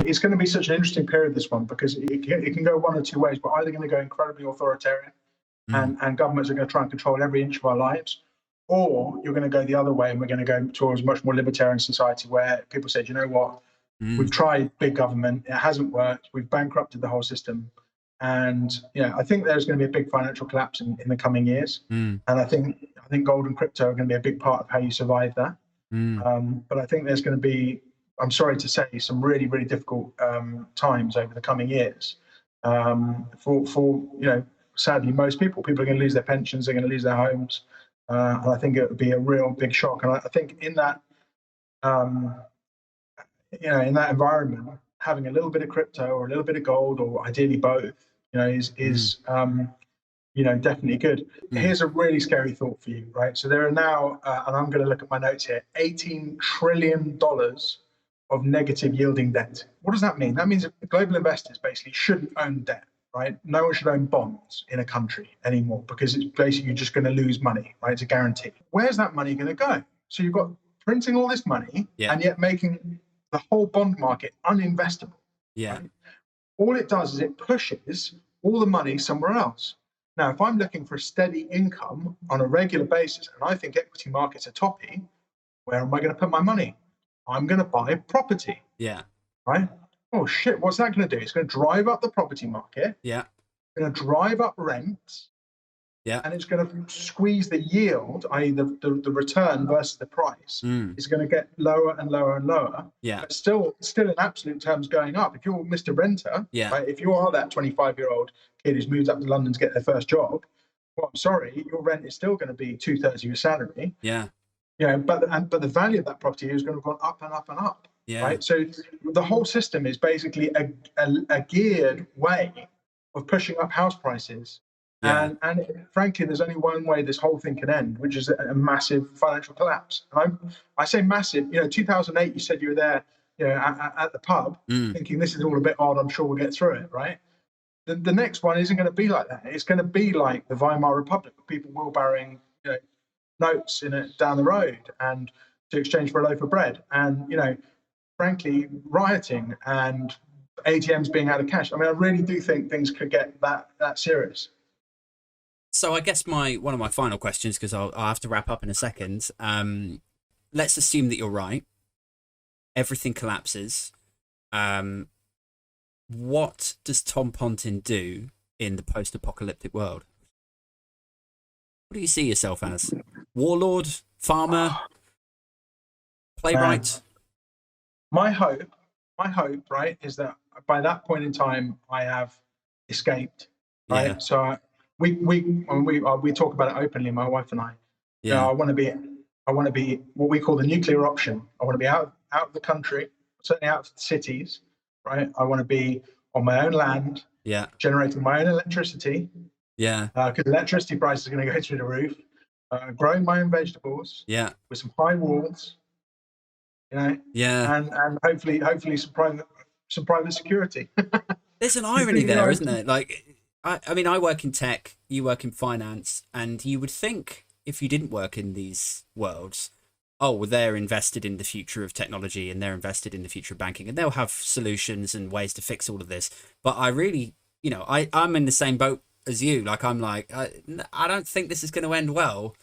It's going to be such an interesting period, this one, because it can go one or two ways. We're either going to go incredibly authoritarian and governments are going to try and control every inch of our lives, or you're going to go the other way and we're going to go towards a much more libertarian society where people say, you know what, we've tried big government, it hasn't worked, we've bankrupted the whole system. And I think there's going to be a big financial collapse in the coming years. And I think gold and crypto are going to be a big part of how you survive that. But I think there's going to be, I'm sorry to say, some really, really difficult times over the coming years for sadly, most people are going to lose their pensions, they're going to lose their homes. And I think it would be a real big shock. And I think in that, in that environment, having a little bit of crypto or a little bit of gold, or ideally both, is definitely good. Here's a really scary thought for you, right? So there are now, and I'm going to look at my notes here, $18 trillion of negative yielding debt. What does that mean? That means that global investors basically shouldn't own debt, right? No one should own bonds in a country anymore because it's basically you're just going to lose money, right? It's a guarantee. Where's that money going to go? So you've got printing all this money and yet making the whole bond market uninvestable. Yeah. Right? All it does is it pushes all the money somewhere else. Now, if I'm looking for a steady income on a regular basis, and I think equity markets are toppy, where am I going to put my money? I'm going to buy property. Yeah. Right? Oh, shit. What's that going to do? It's going to drive up the property market. Yeah. It's going to drive up rents. Yeah. And it's going to squeeze the yield, i.e. the return versus the price. It's going to get lower and lower and lower. Yeah. But still in absolute terms going up. If you're Mr. Renter, right, if you are that 25-year-old kid who's moved up to London to get their first job, well, I'm sorry, your rent is still going to be 2/3 of your salary. Yeah. But the value of that property is going to go up and up and up. Yeah. Right. So the whole system is basically a geared way of pushing up house prices. Yeah. And frankly, there's only one way this whole thing can end, which is a massive financial collapse. And I say massive. 2008, you said you were there, at the pub, thinking this is all a bit odd. I'm sure we'll get through it, right? The next one isn't going to be like that. It's going to be like the Weimar Republic, people wheelbarrowing notes down the road and to exchange for a loaf of bread, and frankly, rioting and ATMs being out of cash. I mean, I really do think things could get that serious. So I guess one of my final questions, because I'll have to wrap up in a second. Let's assume that you're right. Everything collapses. What does Tom Pontin do in the post-apocalyptic world? What do you see yourself as? Warlord? Farmer? Playwright? My hope, right, is that by that point in time, I have escaped. Right. Yeah. So we talk about it openly, my wife and I. Yeah. I want to be what we call the nuclear option. I want to be out of the country, certainly out of the cities. Right. I want to be on my own land. Yeah. Generating my own electricity. Yeah. Because electricity prices are going to go through the roof. Growing my own vegetables. Yeah. With some high walls. Yeah. And hopefully some private security. There's an irony there, isn't there? Like, I mean, I work in tech, you work in finance, and you would think if you didn't work in these worlds, well, they're invested in the future of technology and they're invested in the future of banking and they'll have solutions and ways to fix all of this. But I really, I'm in the same boat as you. Like, I don't think this is going to end well.